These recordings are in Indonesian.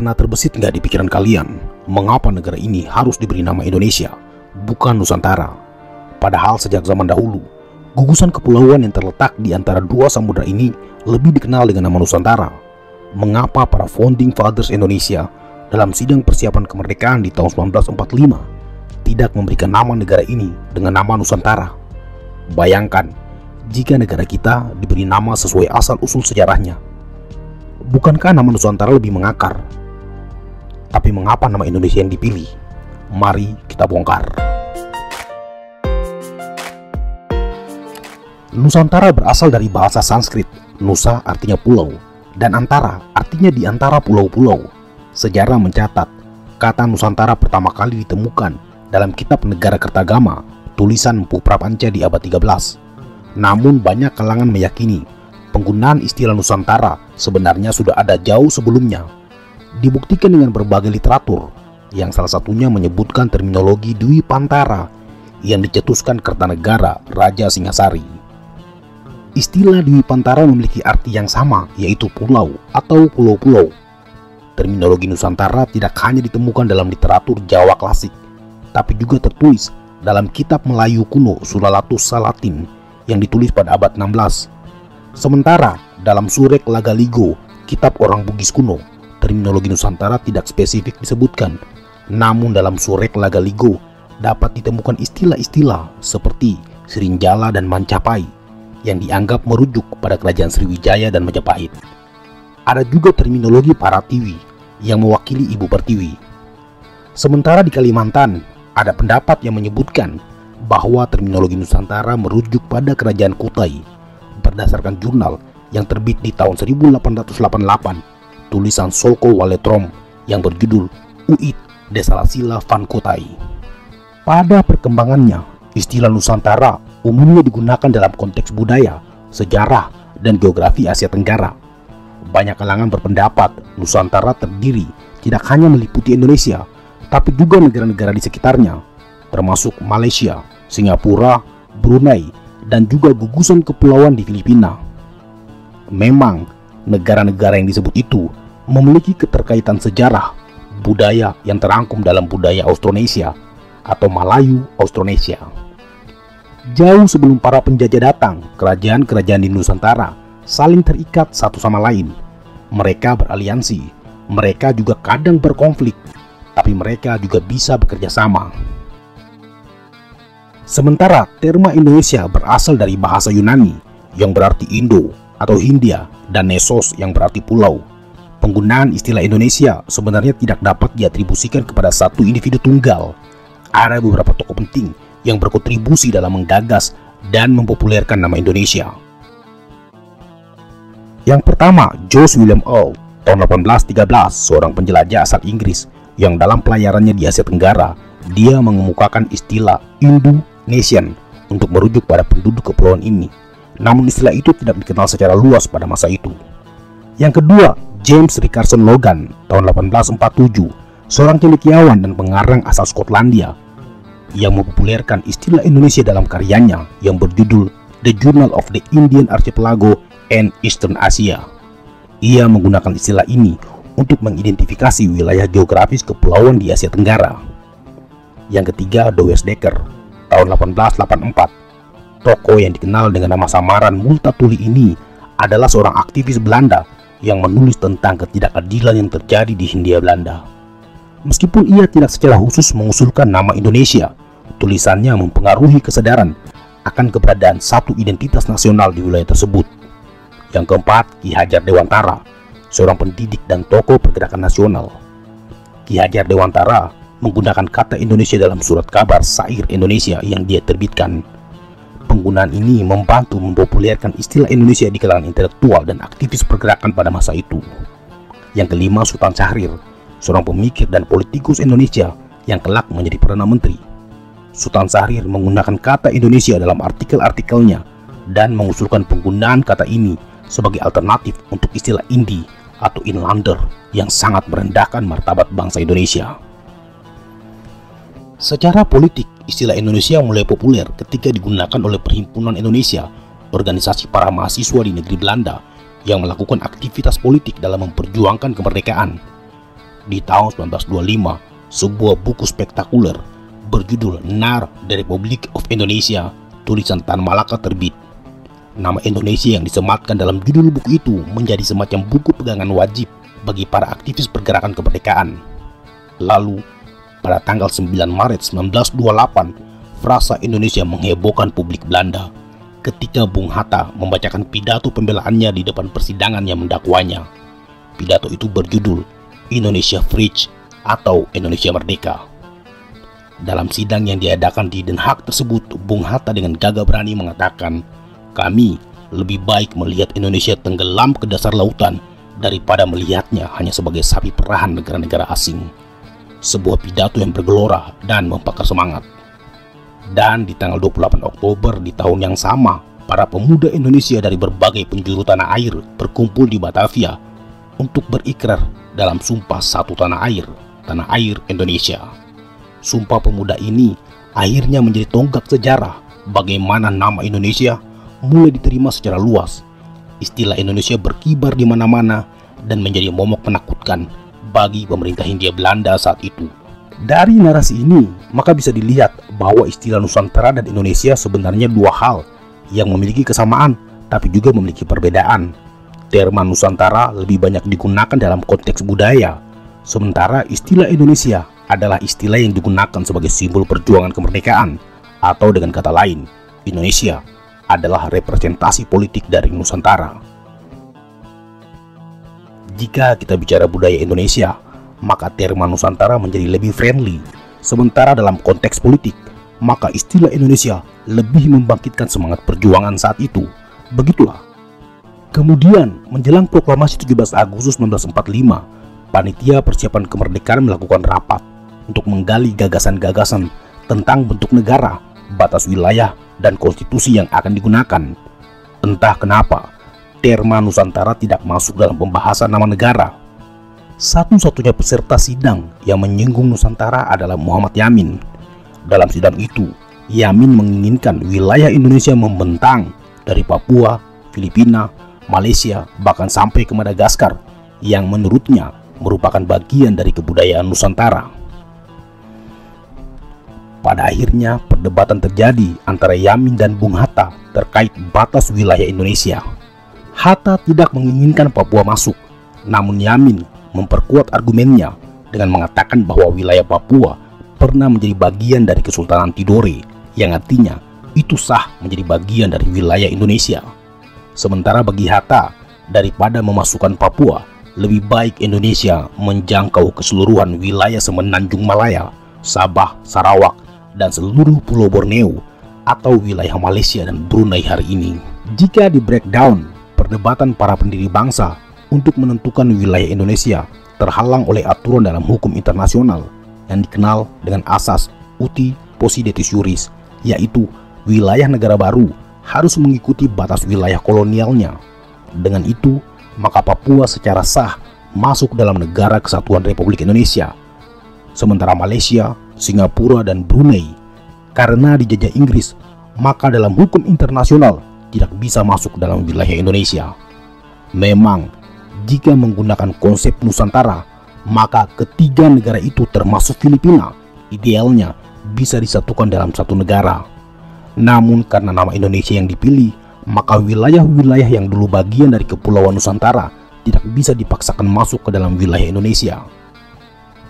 Pernah terbesit nggak di pikiran kalian, mengapa negara ini harus diberi nama Indonesia, bukan Nusantara? Padahal sejak zaman dahulu, gugusan kepulauan yang terletak di antara dua samudra ini lebih dikenal dengan nama Nusantara. Mengapa para founding fathers Indonesia dalam sidang persiapan kemerdekaan di tahun 1945 tidak memberikan nama negara ini dengan nama Nusantara? Bayangkan, jika negara kita diberi nama sesuai asal-usul sejarahnya. Bukankah nama Nusantara lebih mengakar? Tapi mengapa nama Indonesia yang dipilih? Mari kita bongkar. Nusantara berasal dari bahasa Sanskrit. Nusa artinya pulau, dan antara artinya di antara pulau-pulau. Sejarah mencatat, kata Nusantara pertama kali ditemukan dalam kitab Negara Kertagama, tulisan Empu Prapanca di abad 13. Namun banyak kalangan meyakini penggunaan istilah Nusantara sebenarnya sudah ada jauh sebelumnya. Dibuktikan dengan berbagai literatur, yang salah satunya menyebutkan terminologi Dwi Pantara yang dicetuskan Kertanegara Raja Singasari. Istilah Dwi Pantara memiliki arti yang sama, yaitu pulau atau pulau-pulau. Terminologi Nusantara tidak hanya ditemukan dalam literatur Jawa klasik, tapi juga tertulis dalam kitab Melayu kuno Sulalatus Salatin yang ditulis pada abad 16. Sementara dalam Surek Lagaligo, kitab orang Bugis kuno, terminologi Nusantara tidak spesifik disebutkan. Namun dalam Surek Lagaligo dapat ditemukan istilah-istilah seperti Serinjala dan Mancapai yang dianggap merujuk pada kerajaan Sriwijaya dan Majapahit. Ada juga terminologi Paratiwi yang mewakili Ibu Pertiwi. Sementara di Kalimantan ada pendapat yang menyebutkan bahwa terminologi Nusantara merujuk pada kerajaan Kutai berdasarkan jurnal yang terbit di tahun 1888, tulisan Solko Waletrom yang berjudul Uit Desalasila Van Kutai. Pada perkembangannya, istilah Nusantara umumnya digunakan dalam konteks budaya, sejarah, dan geografi Asia Tenggara. Banyak kalangan berpendapat Nusantara terdiri tidak hanya meliputi Indonesia, tapi juga negara-negara di sekitarnya, termasuk Malaysia, Singapura, Brunei, dan juga gugusan kepulauan di Filipina. Memang, negara-negara yang disebut itu memiliki keterkaitan sejarah, budaya yang terangkum dalam budaya Austronesia atau Malayu Austronesia. Jauh sebelum para penjajah datang, kerajaan-kerajaan di Nusantara saling terikat satu sama lain. Mereka beraliansi, mereka juga kadang berkonflik, tapi mereka juga bisa bekerja sama. Sementara terma Indonesia berasal dari bahasa Yunani yang berarti Indo atau Hindia dan Nesos yang berarti pulau. Penggunaan istilah Indonesia sebenarnya tidak dapat diatribusikan kepada satu individu tunggal. Ada beberapa tokoh penting yang berkontribusi dalam menggagas dan mempopulerkan nama Indonesia. Yang pertama, George William Earl, tahun 1813, seorang penjelajah asal Inggris yang dalam pelayarannya di Asia Tenggara, dia mengemukakan istilah Indo-Nation untuk merujuk pada penduduk kepulauan ini. Namun istilah itu tidak dikenal secara luas pada masa itu. Yang kedua, James Richardson Logan, tahun 1847, seorang cendekiawan dan pengarang asal Skotlandia yang mempopulerkan istilah Indonesia dalam karyanya yang berjudul The Journal of the Indian Archipelago and Eastern Asia. Ia menggunakan istilah ini untuk mengidentifikasi wilayah geografis kepulauan di Asia Tenggara. Yang ketiga, Douwe Dekker, tahun 1884. Tokoh yang dikenal dengan nama samaran Multatuli ini adalah seorang aktivis Belanda yang menulis tentang ketidakadilan yang terjadi di Hindia Belanda. Meskipun ia tidak secara khusus mengusulkan nama Indonesia, tulisannya mempengaruhi kesadaran akan keberadaan satu identitas nasional di wilayah tersebut. Yang keempat, Ki Hajar Dewantara, seorang pendidik dan tokoh pergerakan nasional. Ki Hajar Dewantara menggunakan kata Indonesia dalam surat kabar Sair Indonesia yang dia terbitkan. Penggunaan ini membantu mempopulerkan istilah Indonesia di kalangan intelektual dan aktivis pergerakan pada masa itu. Yang kelima, Sultan Syahrir, seorang pemikir dan politikus Indonesia yang kelak menjadi Perdana Menteri. Sultan Syahrir menggunakan kata Indonesia dalam artikel-artikelnya dan mengusulkan penggunaan kata ini sebagai alternatif untuk istilah Indi atau Inlander yang sangat merendahkan martabat bangsa Indonesia. Secara politik, istilah Indonesia mulai populer ketika digunakan oleh Perhimpunan Indonesia, organisasi para mahasiswa di negeri Belanda yang melakukan aktivitas politik dalam memperjuangkan kemerdekaan. di tahun 1925 sebuah buku spektakuler berjudul Nar the Republic of Indonesia tulisan Tan Malaka terbit. Nama Indonesia yang disematkan dalam judul buku itu menjadi semacam buku pegangan wajib bagi para aktivis pergerakan kemerdekaan. Lalu, pada tanggal 9 Maret 1928, frasa Indonesia menghebohkan publik Belanda ketika Bung Hatta membacakan pidato pembelaannya di depan persidangan yang mendakwanya. Pidato itu berjudul Indonesia Vrij atau Indonesia Merdeka. Dalam sidang yang diadakan di Den Haag tersebut, Bung Hatta dengan gagah berani mengatakan, "Kami lebih baik melihat Indonesia tenggelam ke dasar lautan daripada melihatnya hanya sebagai sapi perahan negara-negara asing." Sebuah pidato yang bergelora dan membakar semangat. Dan di tanggal 28 Oktober di tahun yang sama, para pemuda Indonesia dari berbagai penjuru tanah air berkumpul di Batavia untuk berikrar dalam sumpah satu tanah air Indonesia. Sumpah pemuda ini akhirnya menjadi tonggak sejarah bagaimana nama Indonesia mulai diterima secara luas. Istilah Indonesia berkibar di mana-mana dan menjadi momok menakutkan bagi pemerintah Hindia Belanda saat itu. Dari narasi ini, maka bisa dilihat bahwa istilah Nusantara dan Indonesia sebenarnya dua hal yang memiliki kesamaan tapi juga memiliki perbedaan. Terma Nusantara lebih banyak digunakan dalam konteks budaya, sementara istilah Indonesia adalah istilah yang digunakan sebagai simbol perjuangan kemerdekaan, atau dengan kata lain, Indonesia adalah representasi politik dari Nusantara. Jika kita bicara budaya Indonesia, maka terma Nusantara menjadi lebih friendly, sementara dalam konteks politik, maka istilah Indonesia lebih membangkitkan semangat perjuangan saat itu. Begitulah. Kemudian, menjelang proklamasi 17 Agustus 1945, panitia persiapan kemerdekaan melakukan rapat untuk menggali gagasan-gagasan tentang bentuk negara, batas wilayah, dan konstitusi yang akan digunakan. Entah kenapa, terma Nusantara tidak masuk dalam pembahasan nama negara. Satu-satunya peserta sidang yang menyinggung Nusantara adalah Muhammad Yamin. Dalam sidang itu, Yamin menginginkan wilayah Indonesia membentang dari Papua, Filipina, Malaysia, bahkan sampai ke Madagaskar, yang menurutnya merupakan bagian dari kebudayaan Nusantara. Pada akhirnya, perdebatan terjadi antara Yamin dan Bung Hatta terkait batas wilayah Indonesia. Hatta tidak menginginkan Papua masuk, namun Yamin memperkuat argumennya dengan mengatakan bahwa wilayah Papua pernah menjadi bagian dari Kesultanan Tidore, yang artinya itu sah menjadi bagian dari wilayah Indonesia. Sementara bagi Hatta, daripada memasukkan Papua, lebih baik Indonesia menjangkau keseluruhan wilayah Semenanjung Malaya, Sabah, Sarawak, dan seluruh Pulau Borneo atau wilayah Malaysia dan Brunei hari ini. Jika di breakdown, perdebatan para pendiri bangsa untuk menentukan wilayah Indonesia terhalang oleh aturan dalam hukum internasional yang dikenal dengan asas uti possidetis juris, yaitu wilayah negara baru harus mengikuti batas wilayah kolonialnya. Dengan itu, maka Papua secara sah masuk dalam Negara Kesatuan Republik Indonesia, sementara Malaysia, Singapura, dan Brunei karena dijajah Inggris, maka dalam hukum internasional tidak bisa masuk dalam wilayah Indonesia. Memang, jika menggunakan konsep Nusantara, maka ketiga negara itu termasuk Filipina, idealnya bisa disatukan dalam satu negara. Namun karena nama Indonesia yang dipilih, maka wilayah-wilayah yang dulu bagian dari Kepulauan Nusantara tidak bisa dipaksakan masuk ke dalam wilayah Indonesia.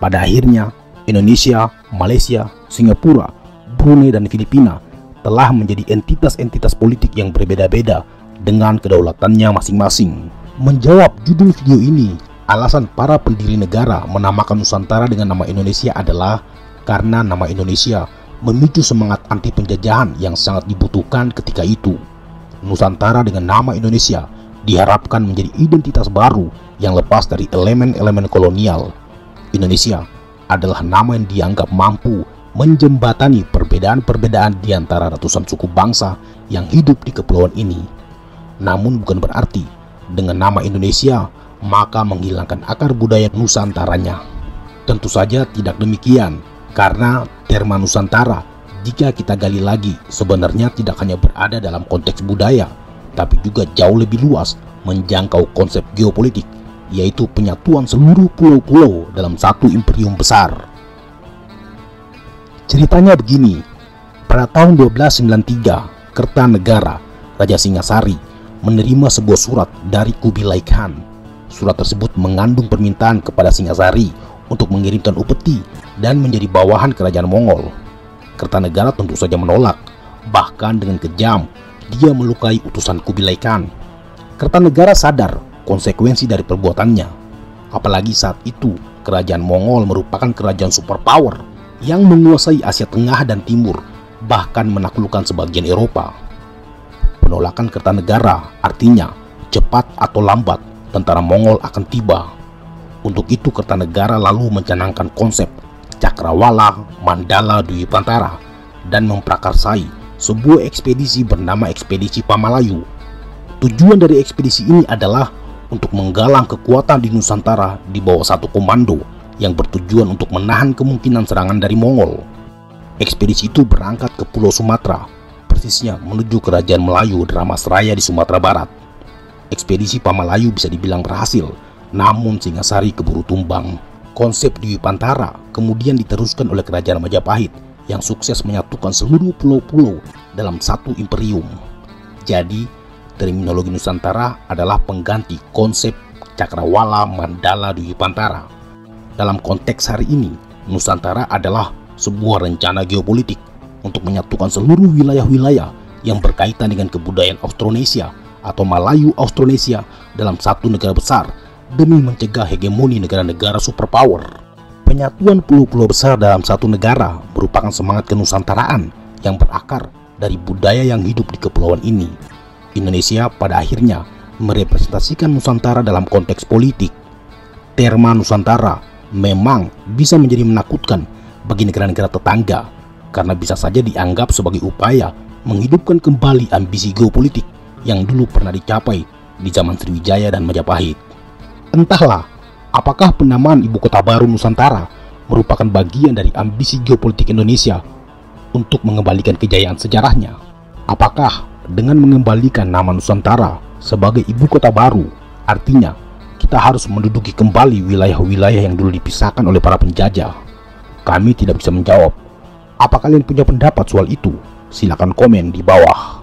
Pada akhirnya, Indonesia, Malaysia, Singapura, Brunei, dan Filipina telah menjadi entitas-entitas politik yang berbeda-beda dengan kedaulatannya masing-masing. Menjawab judul video ini, alasan para pendiri negara menamakan Nusantara dengan nama Indonesia adalah karena nama Indonesia memicu semangat anti penjajahan yang sangat dibutuhkan ketika itu. Nusantara dengan nama Indonesia diharapkan menjadi identitas baru yang lepas dari elemen-elemen kolonial. Indonesia adalah nama yang dianggap mampu menjembatani perbedaan-perbedaan di antara ratusan suku bangsa yang hidup di kepulauan ini. Namun bukan berarti dengan nama Indonesia maka menghilangkan akar budaya Nusantaranya. Tentu saja tidak demikian, karena terma Nusantara jika kita gali lagi sebenarnya tidak hanya berada dalam konteks budaya, tapi juga jauh lebih luas menjangkau konsep geopolitik yaitu penyatuan seluruh pulau-pulau dalam satu imperium besar. Ceritanya begini, pada tahun 1293, Kertanegara, Raja Singasari, menerima sebuah surat dari Kubilai Khan. Surat tersebut mengandung permintaan kepada Singasari untuk mengirimkan upeti dan menjadi bawahan kerajaan Mongol. Kertanegara tentu saja menolak, bahkan dengan kejam dia melukai utusan Kubilai Khan. Kertanegara sadar konsekuensi dari perbuatannya, apalagi saat itu kerajaan Mongol merupakan kerajaan superpower yang menguasai Asia Tengah dan Timur, bahkan menaklukkan sebagian Eropa. Penolakan Kertanegara artinya cepat atau lambat tentara Mongol akan tiba. Untuk itu Kertanegara lalu mencanangkan konsep Cakrawala Mandala Dwipantara dan memprakarsai sebuah ekspedisi bernama Ekspedisi Pamalayu. Tujuan dari ekspedisi ini adalah untuk menggalang kekuatan di Nusantara di bawah satu komando yang bertujuan untuk menahan kemungkinan serangan dari Mongol. Ekspedisi itu berangkat ke Pulau Sumatera, persisnya menuju Kerajaan Melayu Dharmasraya di Sumatera Barat. Ekspedisi Pamalayu bisa dibilang berhasil, namun Singasari keburu tumbang. Konsep Dwipantara kemudian diteruskan oleh Kerajaan Majapahit yang sukses menyatukan seluruh pulau-pulau dalam satu imperium. Jadi, terminologi Nusantara adalah pengganti konsep Cakrawala Mandala Dwipantara. Dalam konteks hari ini, Nusantara adalah sebuah rencana geopolitik untuk menyatukan seluruh wilayah-wilayah yang berkaitan dengan kebudayaan Austronesia atau Malayu Austronesia dalam satu negara besar demi mencegah hegemoni negara-negara superpower. Penyatuan pulau-pulau besar dalam satu negara merupakan semangat kenusantaraan yang berakar dari budaya yang hidup di kepulauan ini. Indonesia pada akhirnya merepresentasikan Nusantara dalam konteks politik. Terma Nusantara memang bisa menjadi menakutkan bagi negara-negara tetangga karena bisa saja dianggap sebagai upaya menghidupkan kembali ambisi geopolitik yang dulu pernah dicapai di zaman Sriwijaya dan Majapahit. Entahlah, apakah penamaan ibu kota baru Nusantara merupakan bagian dari ambisi geopolitik Indonesia untuk mengembalikan kejayaan sejarahnya? Apakah dengan mengembalikan nama Nusantara sebagai ibu kota baru, artinya kita harus menduduki kembali wilayah-wilayah yang dulu dipisahkan oleh para penjajah? Kami tidak bisa menjawab. Apa kalian punya pendapat soal itu? Silakan komen di bawah.